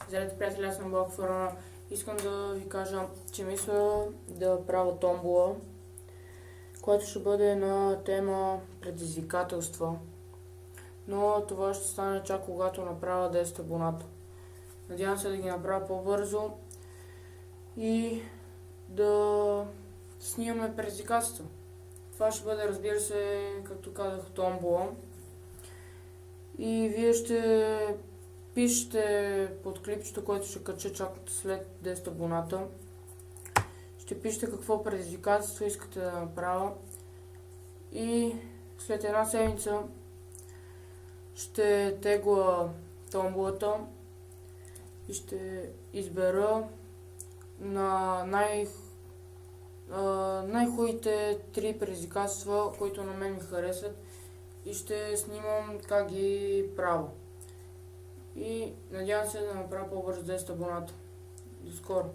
Здравейте, приятели, аз съм Блок Фарана. Искам да ви кажа, че мисля да правя томбола, което ще бъде на тема предизвикателства. Но това ще стане чак когато направя 10 абоната. Надявам се да ги направя по-бързо и да снимаме предизвикателства. Това ще бъде, разбира се, както казах, томбола. И вие ще пишете под клипчето, което ще кача чак след 10 абоната. Ще пишете какво предизвикателство искате да направя. И след една седмица ще тегла томболата и ще избера на най-хубавите 3 предизвикателства, които на мен ми харесват, и ще снимам как ги правя. И надявам се да направя по-бързо 10 абоната. До скоро!